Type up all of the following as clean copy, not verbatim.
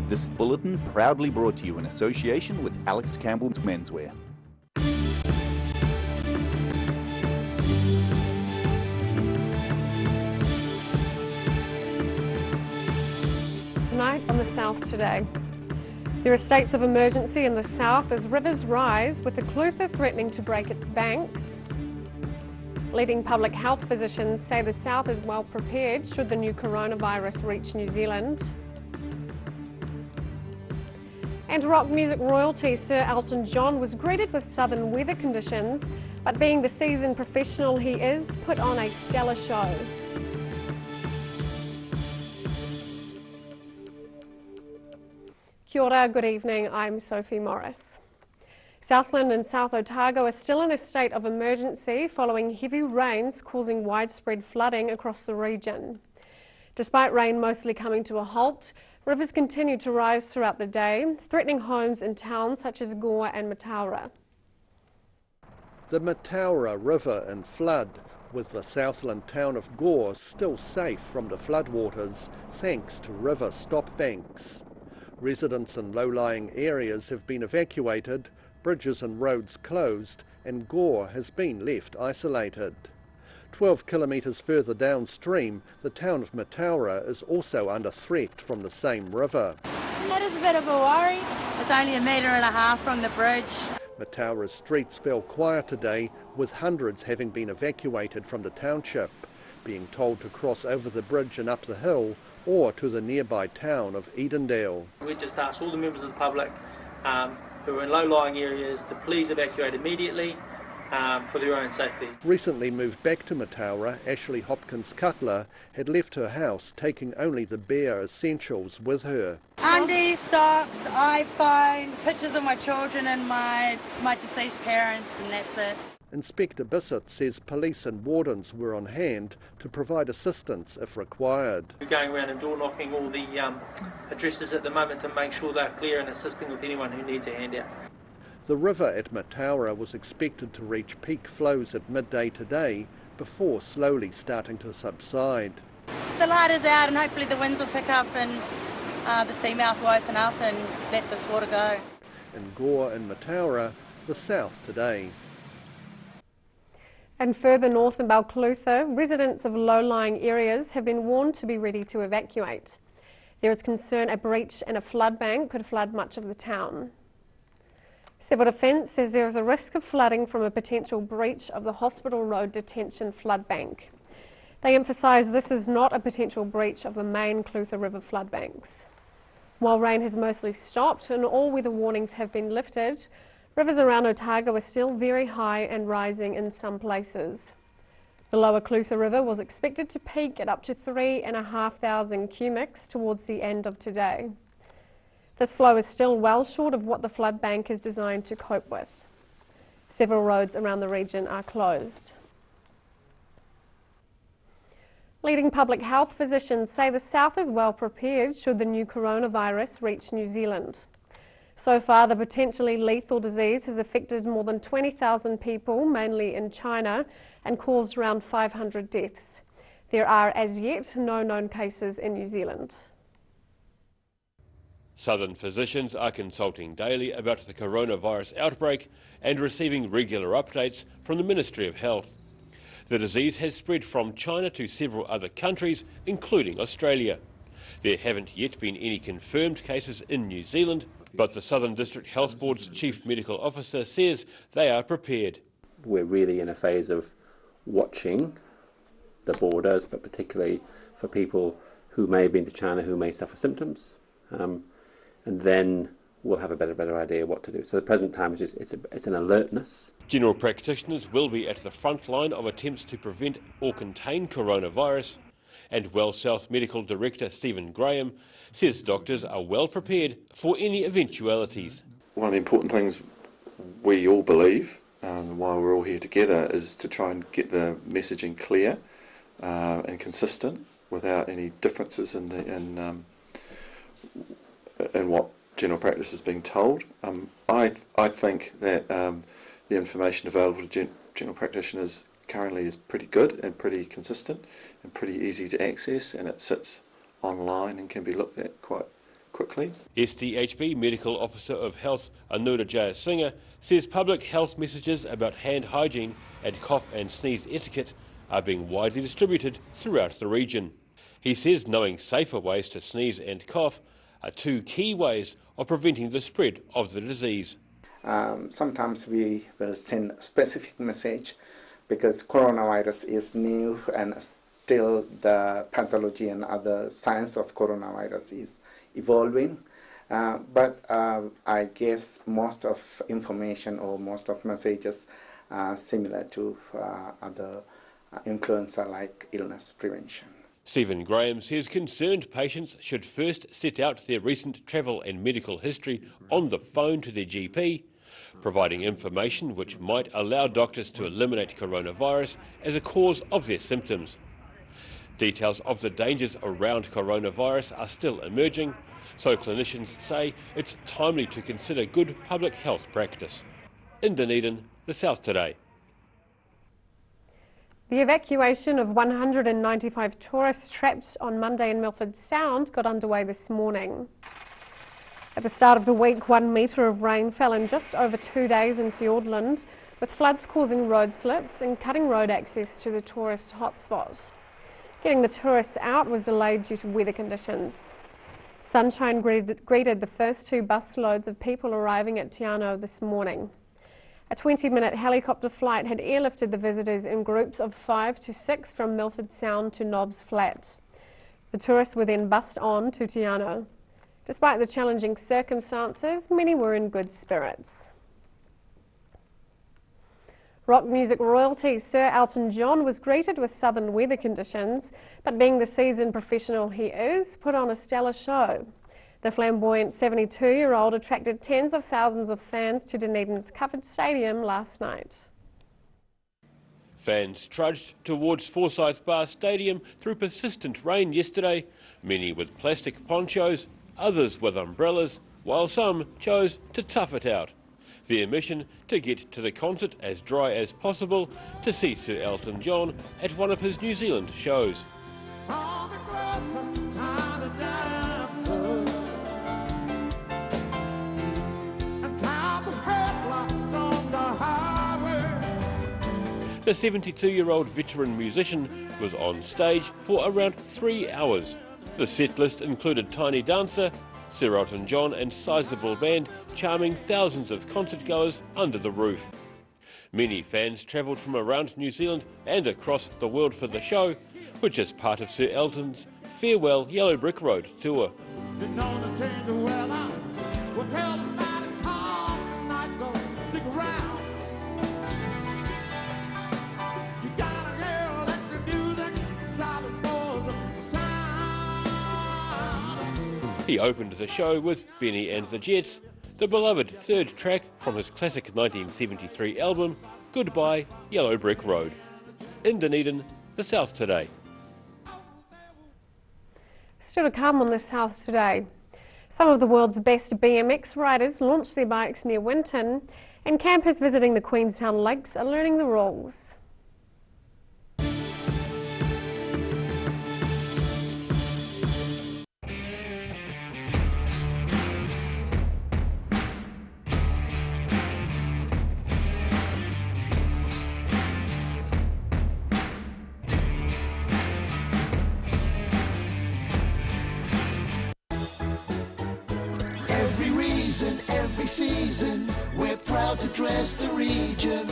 This bulletin proudly brought to you in association with Alex Campbell's Menswear. Tonight on the South Today. There are states of emergency in the south as rivers rise, with the Clutha threatening to break its banks. Leading public health physicians say the south is well prepared should the new coronavirus reach New Zealand. And rock music royalty Sir Elton John was greeted with southern weather conditions, but being the seasoned professional he is, put on a stellar show. Kia ora, good evening, I'm Sophie Morris. Southland and South Otago are still in a state of emergency following heavy rains causing widespread flooding across the region. Despite rain mostly coming to a halt, rivers continue to rise throughout the day, threatening homes in towns such as Gore and Mataura. The Mataura River in flood, with the Southland town of Gore still safe from the floodwaters thanks to river stop banks. Residents in low-lying areas have been evacuated, bridges and roads closed, and Gore has been left isolated. 12 kilometres further downstream, the town of Mataura is also under threat from the same river. That is a bit of a worry. It's only 1.5 metres from the bridge. Mataura's streets fell quiet today, with hundreds having been evacuated from the township, being told to cross over the bridge and up the hill or to the nearby town of Edendale. We just asked all the members of the public who are in low-lying areas to please evacuate immediately for their own safety. Recently moved back to Mataura, Ashley Hopkins Cutler had left her house taking only the bare essentials with her. Undies, socks, iPhone, pictures of my children and my deceased parents, and that's it. Inspector Bissett says police and wardens were on hand to provide assistance if required. We're going around and door knocking all the addresses at the moment to make sure they're clear and assisting with anyone who needs a handout. The river at Mataura was expected to reach peak flows at midday today before slowly starting to subside. The light is out and hopefully the winds will pick up and the seamouth will open up and let this water go. In Gore and Mataura, the South Today. And further north in Balclutha, residents of low-lying areas have been warned to be ready to evacuate. There is concern a breach in a flood bank could flood much of the town. Civil Defence says there is a risk of flooding from a potential breach of the Hospital Road Detention Flood Bank. They emphasise this is not a potential breach of the main Clutha River flood banks. While rain has mostly stopped and all weather warnings have been lifted, rivers around Otago are still very high and rising in some places. The lower Clutha River was expected to peak at up to 3,500 cubics towards the end of today. This flow is still well short of what the flood bank is designed to cope with. Several roads around the region are closed. Leading public health physicians say the south is well prepared should the new coronavirus reach New Zealand. So far, the potentially lethal disease has affected more than 20,000 people, mainly in China, and caused around 500 deaths. There are, as yet, no known cases in New Zealand. Southern physicians are consulting daily about the coronavirus outbreak and receiving regular updates from the Ministry of Health. The disease has spread from China to several other countries, including Australia. There haven't yet been any confirmed cases in New Zealand, but the Southern District Health Board's Chief Medical Officer says they are prepared. We're really in a phase of watching the borders, but particularly for people who may have been to China who may suffer symptoms, and then we'll have a better idea what to do. So the present time is just, it's an alertness. General practitioners will be at the front line of attempts to prevent or contain coronavirus, and WellSouth Medical Director Stephen Graham says doctors are well prepared for any eventualities. One of the important things we all believe, while we're all here together, is to try and get the messaging clear and consistent without any differences in what general practice is being told. I think that the information available to general practitioners currently is pretty good and pretty consistent and pretty easy to access, and it sits online and can be looked at quite quickly. SDHB Medical Officer of Health Anuradha Jayasinghe says public health messages about hand hygiene and cough and sneeze etiquette are being widely distributed throughout the region. He says knowing safer ways to sneeze and cough are two key ways of preventing the spread of the disease. Sometimes we will send a specific message because coronavirus is new and still the pathology and other science of coronavirus is evolving. But I guess most of information or most of messages are similar to other influenza like illness prevention. Stephen Graham says concerned patients should first set out their recent travel and medical history on the phone to their GP, providing information which might allow doctors to eliminate coronavirus as a cause of their symptoms. Details of the dangers around coronavirus are still emerging, so clinicians say it's timely to consider good public health practice. In Dunedin, the South Today. The evacuation of 195 tourists trapped on Monday in Milford Sound got underway this morning. At the start of the week, 1 metre of rain fell in just over 2 days in Fiordland, with floods causing road slips and cutting road access to the tourist hotspot. Getting the tourists out was delayed due to weather conditions. Sunshine greeted the first 2 bus loads of people arriving at Te Anau this morning. A 20-minute helicopter flight had airlifted the visitors in groups of 5 to 6 from Milford Sound to Nobbs Flat. The tourists were then bussed on to Te Anau. Despite the challenging circumstances, many were in good spirits. Rock music royalty Sir Elton John was greeted with southern weather conditions, but being the seasoned professional he is, put on a stellar show. The flamboyant 72-year-old attracted tens of thousands of fans to Dunedin's covered stadium last night. Fans trudged towards Forsyth Bar Stadium through persistent rain yesterday, many with plastic ponchos, others with umbrellas, while some chose to tough it out. Their mission to get to the concert as dry as possible to see Sir Elton John at one of his New Zealand shows. The 72-year-old veteran musician was on stage for around 3 hours. The set list included Tiny Dancer, Sir Elton John and sizable band charming thousands of concertgoers under the roof. Many fans travelled from around New Zealand and across the world for the show, which is part of Sir Elton's Farewell Yellow Brick Road tour. He opened the show with Benny and the Jets, the beloved third track from his classic 1973 album, Goodbye Yellow Brick Road. In Dunedin, the South Today. Still to come on the South Today. Some of the world's best BMX riders launched their bikes near Winton, and campers visiting the Queenstown Lakes are learning the rules. Every season, we're proud to dress the region.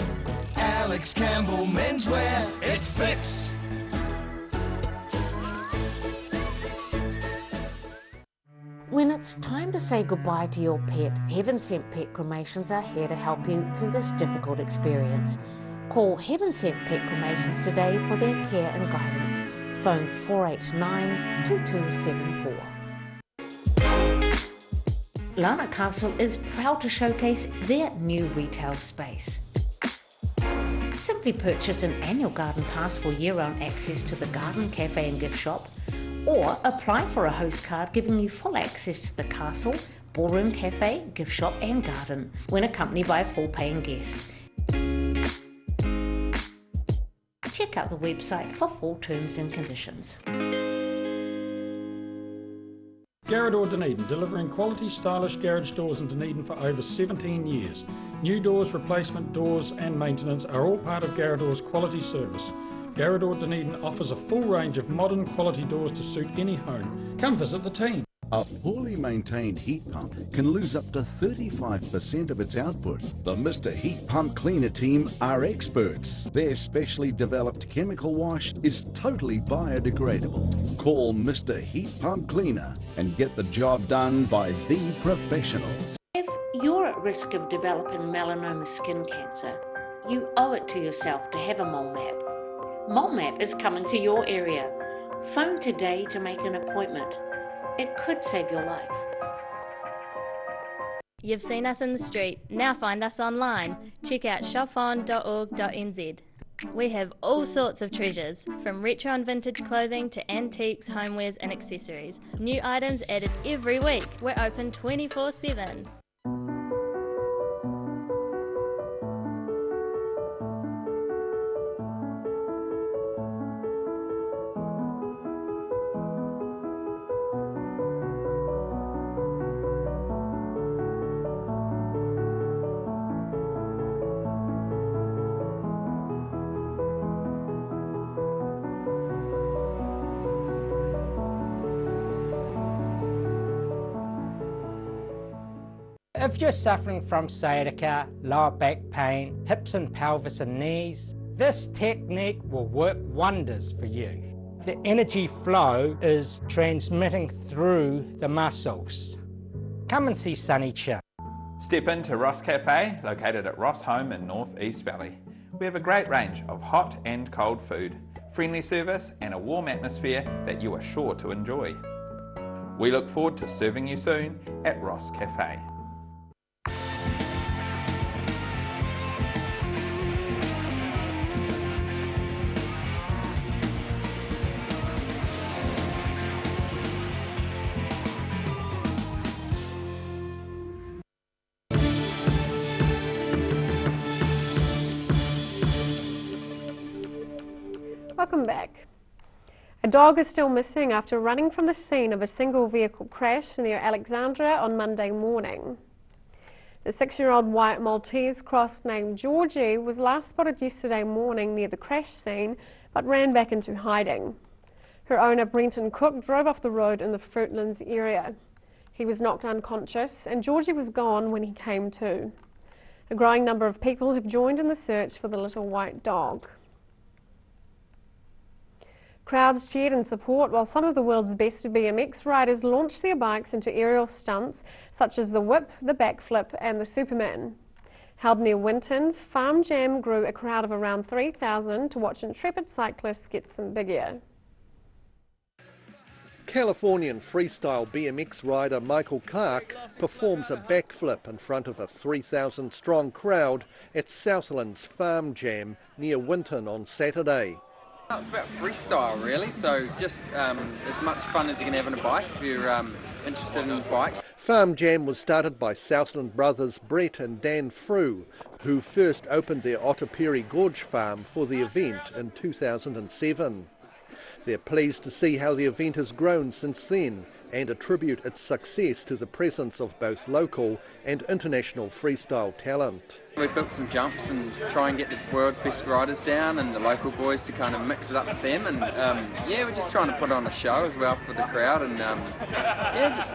Alex Campbell Menswear, it fits. When it's time to say goodbye to your pet, Heaven Sent Pet Cremations are here to help you through this difficult experience. Call Heaven Sent Pet Cremations today for their care and guidance. Phone 489 2274. Lana Castle is proud to showcase their new retail space. Simply purchase an annual garden pass for year-round access to the garden, cafe and gift shop, or apply for a host card giving you full access to the castle, ballroom, cafe, gift shop and garden when accompanied by a full paying guest. Check out the website for full terms and conditions. Garrador Dunedin, delivering quality stylish garage doors in Dunedin for over 17 years. New doors, replacement doors and maintenance are all part of Garrador's quality service. Garrador Dunedin offers a full range of modern quality doors to suit any home. Come visit the team. A poorly maintained heat pump can lose up to 35% of its output. The Mr. Heat Pump Cleaner team are experts. Their specially developed chemical wash is totally biodegradable. Call Mr. Heat Pump Cleaner and get the job done by the professionals. If you're at risk of developing melanoma skin cancer, you owe it to yourself to have a mole map. Mole map is coming to your area. Phone today to make an appointment. It could save your life. You've seen us in the street, now find us online. Check out shopon.org.nz. We have all sorts of treasures, from retro and vintage clothing to antiques, homewares and accessories. New items added every week. We're open 24/7. If you're suffering from sciatica, lower back pain, hips and pelvis and knees, this technique will work wonders for you. The energy flow is transmitting through the muscles. Come and see Sunny Chin. Step into Ross Cafe, located at Ross Home in North East Valley. We have a great range of hot and cold food, friendly service and a warm atmosphere that you are sure to enjoy. We look forward to serving you soon at Ross Cafe. Welcome back. A dog is still missing after running from the scene of a single vehicle crash near Alexandra on Monday morning. The 6-year-old white Maltese cross named Georgie was last spotted yesterday morning near the crash scene but ran back into hiding. Her owner Brenton Cook drove off the road in the Fruitlands area. He was knocked unconscious and Georgie was gone when he came to. A growing number of people have joined in the search for the little white dog. Crowds cheered in support while some of the world's best BMX riders launched their bikes into aerial stunts such as the whip, the backflip and the Superman. Held near Winton, Farm Jam grew a crowd of around 3,000 to watch intrepid cyclists get some big air. Californian freestyle BMX rider Michael Clark performs a backflip in front of a 3,000 strong crowd at Southland's Farm Jam near Winton on Saturday. It's about freestyle really, so just as much fun as you can have on a bike if you're interested in bikes. Farm Jam was started by Southland brothers Brett and Dan Frew, who first opened their Otapiri Gorge farm for the event in 2007. They're pleased to see how the event has grown since then and attribute its success to the presence of both local and international freestyle talent. We built some jumps and try and get the world's best riders down and the local boys to kind of mix it up with them, and yeah, we're just trying to put on a show as well for the crowd, and yeah, just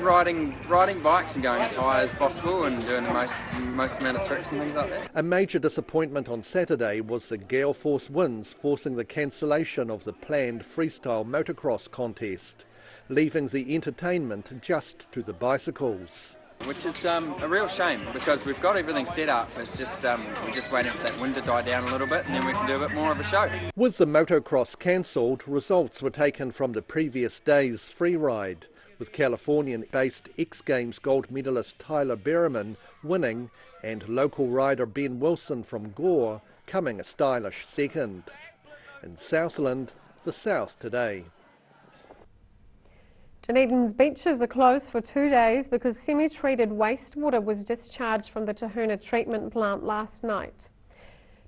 riding bikes and going as high as possible and doing the most amount of tricks and things like that. A major disappointment on Saturday was the gale force winds forcing the cancellation of the planned freestyle motocross contest, leaving the entertainment just to the bicycles. Which is a real shame because we've got everything set up. It's just we're just waiting for that wind to die down a little bit and then we can do a bit more of a show. With the motocross cancelled, results were taken from the previous day's free ride, with Californian-based X Games gold medalist Tyler Berriman winning and local rider Ben Wilson from Gore coming a stylish second. In Southland, the South Today. Dunedin's beaches are closed for 2 days because semi-treated wastewater was discharged from the Tahuna treatment plant last night.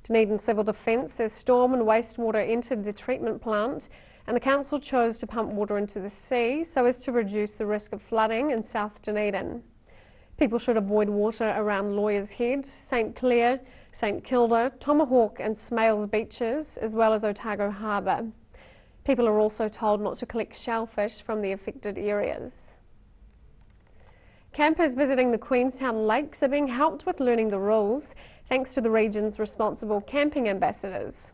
Dunedin Civil Defence says storm and wastewater entered the treatment plant and the council chose to pump water into the sea so as to reduce the risk of flooding in South Dunedin. People should avoid water around Lawyers Head, St Clair, St Kilda, Tomahawk and Smales beaches, as well as Otago Harbour. People are also told not to collect shellfish from the affected areas. Campers visiting the Queenstown Lakes are being helped with learning the rules thanks to the region's responsible camping ambassadors.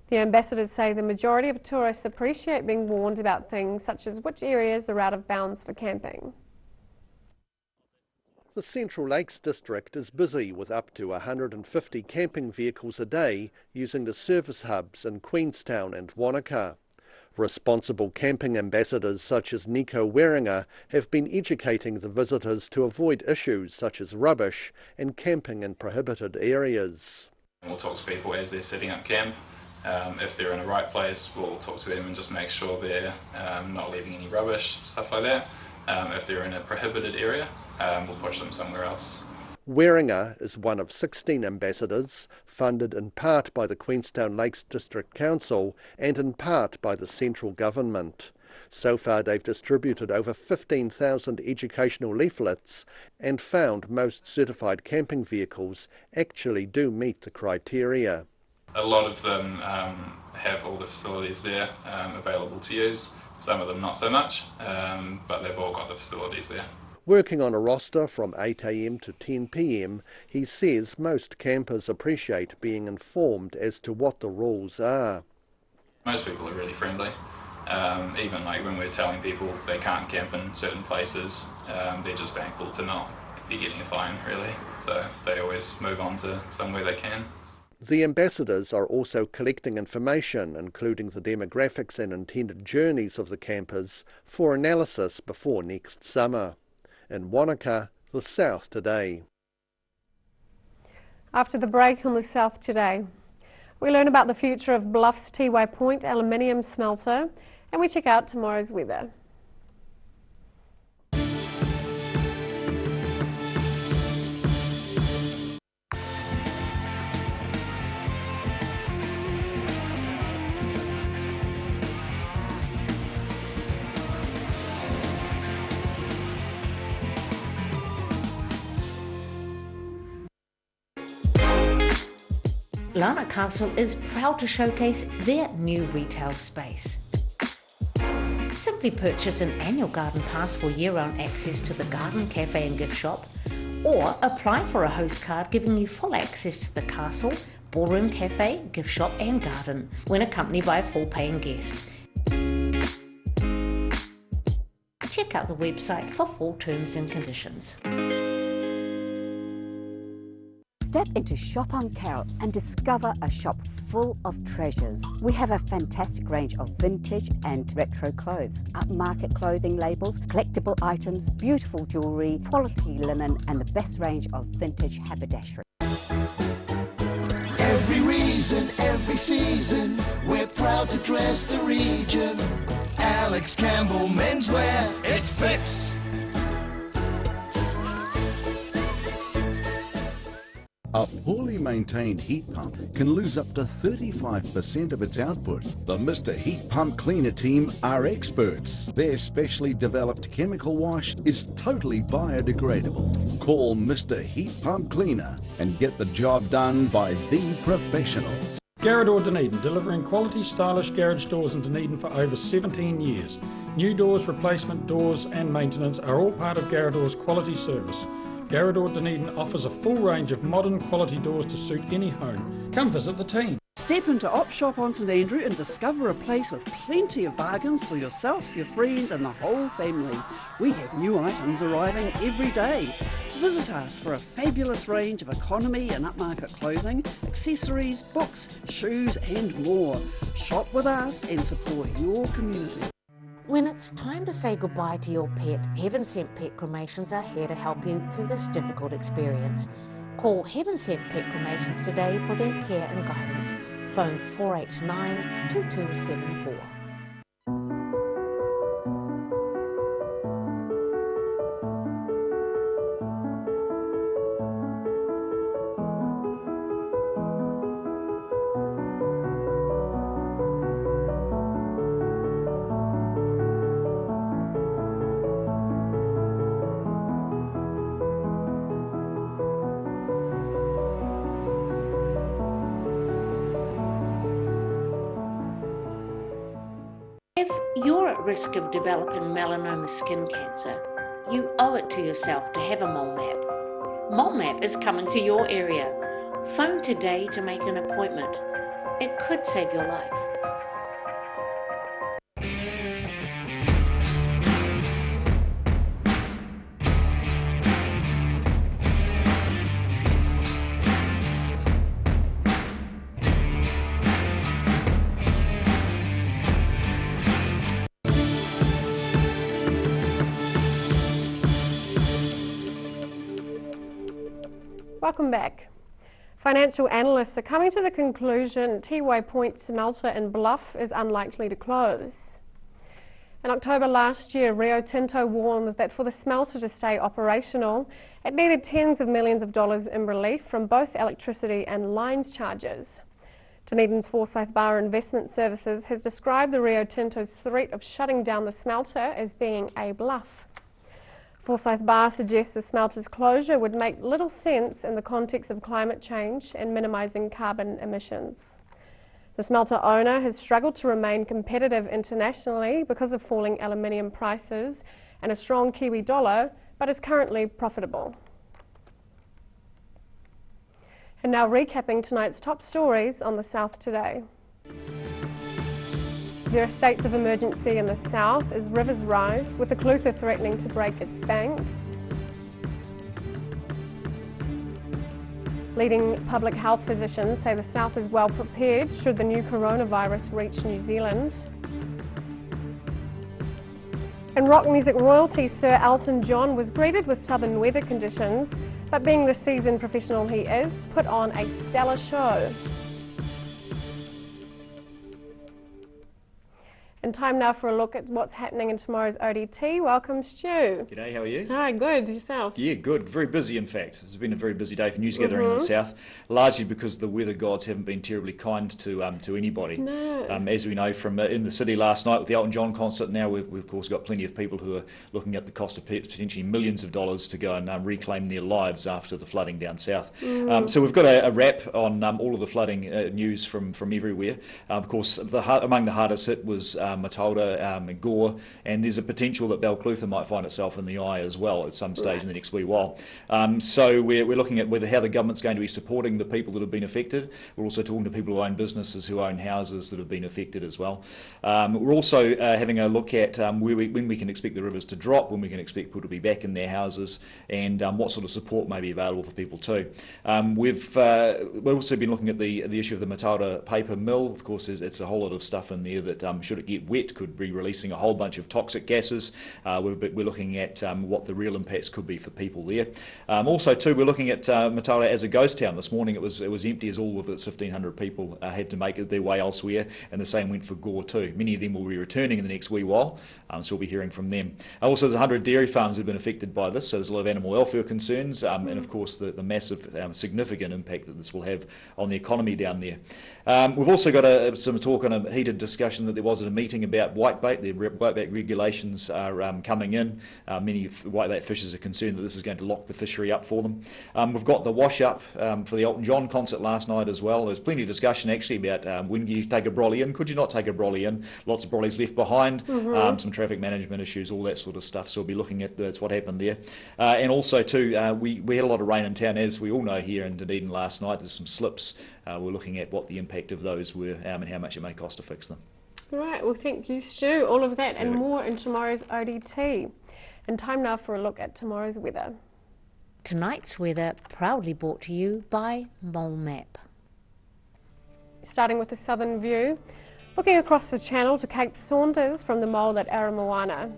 The ambassadors say the majority of tourists appreciate being warned about things such as which areas are out of bounds for camping. The Central Lakes District is busy with up to 150 camping vehicles a day using the service hubs in Queenstown and Wanaka. Responsible camping ambassadors such as Nico Weringa have been educating the visitors to avoid issues such as rubbish and camping in prohibited areas. We'll talk to people as they're setting up camp. If they're in the right place, we'll talk to them and just make sure they're not leaving any rubbish, stuff like that. If they're in a prohibited area, we'll push them somewhere else. Weringa is one of 16 ambassadors, funded in part by the Queenstown Lakes District Council and in part by the central government. So far they've distributed over 15,000 educational leaflets and found most certified camping vehicles actually do meet the criteria. A lot of them have all the facilities there available to use, some of them not so much, but they've all got the facilities there. Working on a roster from 8 a.m. to 10 p.m, he says most campers appreciate being informed as to what the rules are. Most people are really friendly. Even like when we're telling people they can't camp in certain places, they're just thankful to not be getting a fine, really. So they always move on to somewhere they can. The ambassadors are also collecting information, including the demographics and intended journeys of the campers, for analysis before next summer. In Wanaka, the South Today. After the break on the South Today, we learn about the future of Bluff's Tiwai Point aluminium smelter and we check out tomorrow's weather. Larnach Castle is proud to showcase their new retail space. Simply purchase an annual garden pass for year-round access to the garden, cafe and gift shop, or apply for a host card giving you full access to the castle, ballroom, cafe, gift shop and garden when accompanied by a full paying guest. Check out the website for full terms and conditions. Step into Shop on Carrot and discover a shop full of treasures. We have a fantastic range of vintage and retro clothes, upmarket clothing labels, collectible items, beautiful jewellery, quality linen and the best range of vintage haberdashery. Every reason, every season, we're proud to dress the region. Alex Campbell Menswear, it fits. A poorly maintained heat pump can lose up to 35% of its output. The Mr. Heat Pump Cleaner team are experts. Their specially developed chemical wash is totally biodegradable. Call Mr. Heat Pump Cleaner and get the job done by the professionals. Garrador Dunedin, delivering quality, stylish garage doors in Dunedin for over 17 years. New doors, replacement doors and maintenance are all part of Garrador's quality service. Garrador Dunedin offers a full range of modern quality doors to suit any home. Come visit the team. Step into Op Shop on St Andrew and discover a place with plenty of bargains for yourself, your friends and the whole family. We have new items arriving every day. Visit us for a fabulous range of economy and upmarket clothing, accessories, books, shoes and more. Shop with us and support your community. When it's time to say goodbye to your pet, Heaven Sent Pet Cremations are here to help you through this difficult experience. Call Heaven Sent Pet Cremations today for their care and guidance. Phone 489 2274. If you're at risk of developing melanoma skin cancer, you owe it to yourself to have a mole map. Mole Map is coming to your area. Phone today to make an appointment. It could save your life. Welcome back. Financial analysts are coming to the conclusion Tiwai Point smelter in Bluff is unlikely to close. In October last year, Rio Tinto warned that for the smelter to stay operational, it needed tens of millions of dollars in relief from both electricity and lines charges. Dunedin's Forsyth Bar Investment Services has described the Rio Tinto's threat of shutting down the smelter as being a bluff. Forsyth Bar suggests the smelter's closure would make little sense in the context of climate change and minimising carbon emissions. The smelter owner has struggled to remain competitive internationally because of falling aluminium prices and a strong Kiwi dollar, but is currently profitable. And now recapping tonight's top stories on the South Today. There are states of emergency in the south as rivers rise, with the Clutha threatening to break its banks. Leading public health physicians say the south is well prepared should the new coronavirus reach New Zealand. And rock music royalty Sir Elton John was greeted with southern weather conditions, but being the seasoned professional he is, put on a stellar show. And time now for a look at what's happening in tomorrow's ODT. Welcome, Stu. G'day, how are you? Hi, good. Yourself? Yeah, good. Very busy, in fact. It's been a very busy day for news gathering in the south, largely because the weather gods haven't been terribly kind to anybody. No. As we know from in the city last night with the Elton John concert, now we've of course got plenty of people who are looking at the cost of potentially millions of dollars to go and reclaim their lives after the flooding down south. So we've got a wrap on all of the flooding news from everywhere. Of course, among the hardest hit was Matilda and Gore, and there's a potential that Balclutha might find itself in the eye as well at some stage in the next wee while. So we're looking at how the government's going to be supporting the people that have been affected. We're also talking to people who own businesses, who own houses that have been affected as well. We're also having a look at when we can expect the rivers to drop, when we can expect people to be back in their houses, and what sort of support may be available for people too. We've also been looking at the issue of the Matilda paper mill. Of course, it's a whole lot of stuff in there that should it get wet could be releasing a whole bunch of toxic gases. We're looking at what the real impacts could be for people there. Also too, we're looking at Matilda as a ghost town. This morning it was empty as all of its 1,500 people had to make their way elsewhere, and the same went for Gore too. Many of them will be returning in the next wee while, so we'll be hearing from them. Also, there's 100 dairy farms that have been affected by this, so there's a lot of animal welfare concerns, and of course the massive significant impact that this will have on the economy down there. We've also got some talk and a heated discussion that there was at a meeting about whitebait. The whitebait regulations are coming in. Many whitebait fishers are concerned that this is going to lock the fishery up for them. We've got the wash up for the Elton John concert last night as well. There's plenty of discussion actually about when you take a brolly in, could you not take a brolly in? Lots of brollies left behind, some traffic management issues, all that sort of stuff. So we'll be looking at that's what happened there. And also too, we had a lot of rain in town, as we all know here in Dunedin last night. There's some slips. We're looking at what the impact of those were and how much it may cost to fix them. Right, well thank you, Stu. All of that and more in tomorrow's ODT. And time now for a look at tomorrow's weather. Tonight's weather proudly brought to you by Mole Map. Starting with the southern view, looking across the channel to Cape Saunders from the mole at Aramoana.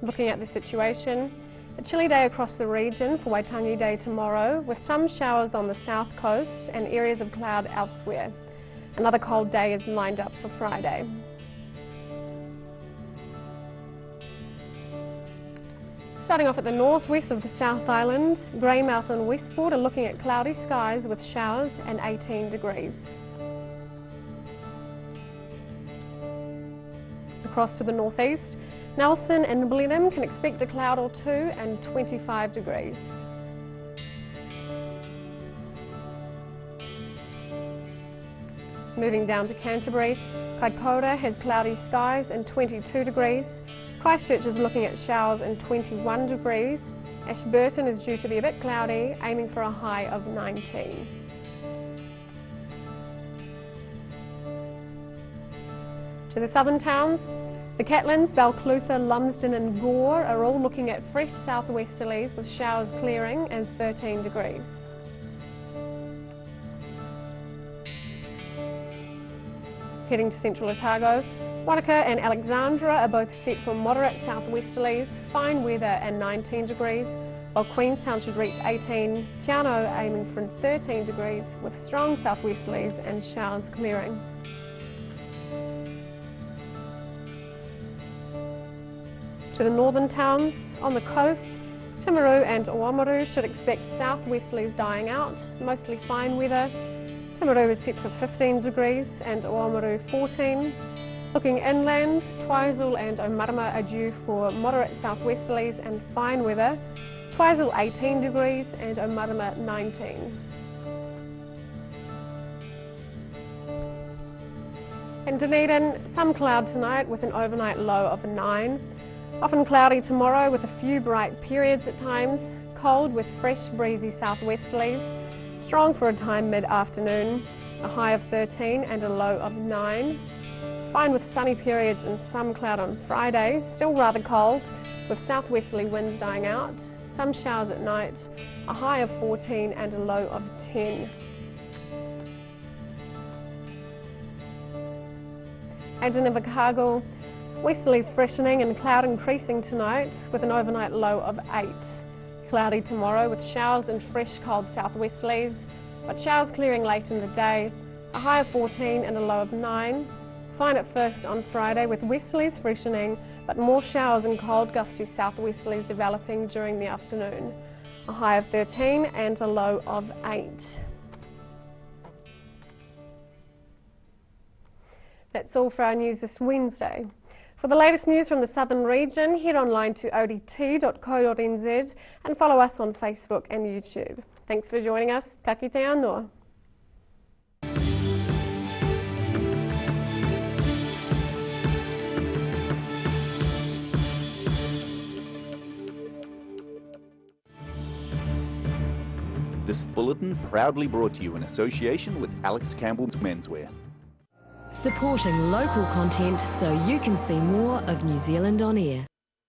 Looking at the situation, a chilly day across the region for Waitangi Day tomorrow, with some showers on the south coast and areas of cloud elsewhere. Another cold day is lined up for Friday. Starting off at the northwest of the South Island, Greymouth and Westport are looking at cloudy skies with showers and 18 degrees. Across to the northeast, Nelson and Blenheim can expect a cloud or two and 25 degrees. Moving down to Canterbury, Kaikoura has cloudy skies and 22 degrees. Christchurch is looking at showers and 21 degrees. Ashburton is due to be a bit cloudy, aiming for a high of 19. To the southern towns, the Catlins, Balclutha, Lumsden and Gore are all looking at fresh southwesterlies with showers clearing and 13 degrees. Heading to central Otago, Wanaka and Alexandra are both set for moderate southwesterlies, fine weather and 19 degrees, while Queenstown should reach 18, Te Anau aiming for 13 degrees with strong southwesterlies and showers clearing. To the northern towns, on the coast, Timaru and Oamaru should expect southwesterlies dying out, mostly fine weather. Timaru is set for 15 degrees and Oamaru 14. Looking inland, Twizel and Omarama are due for moderate southwesterlies and fine weather. Twizel 18 degrees and Omarama 19. In Dunedin, some cloud tonight with an overnight low of 9. Often cloudy tomorrow with a few bright periods at times. Cold with fresh breezy southwesterlies. Strong for a time mid-afternoon. A high of 13 and a low of 9. Fine with sunny periods and some cloud on Friday. Still rather cold with southwesterly winds dying out. Some showers at night. A high of 14 and a low of 10. And in Invercargill, westerlies freshening and cloud increasing tonight with an overnight low of 8. Cloudy tomorrow with showers and fresh cold southwesterlies, but showers clearing late in the day. A high of 14 and a low of 9. Fine at first on Friday with westerlies freshening, but more showers and cold gusty southwesterlies developing during the afternoon. A high of 13 and a low of 8. That's all for our news this Wednesday. For the latest news from the southern region, head online to odt.co.nz and follow us on Facebook and YouTube. Thanks for joining us. Ka kite anō. This bulletin proudly brought to you in association with Alex Campbell's Menswear. Supporting local content so you can see more of New Zealand on air.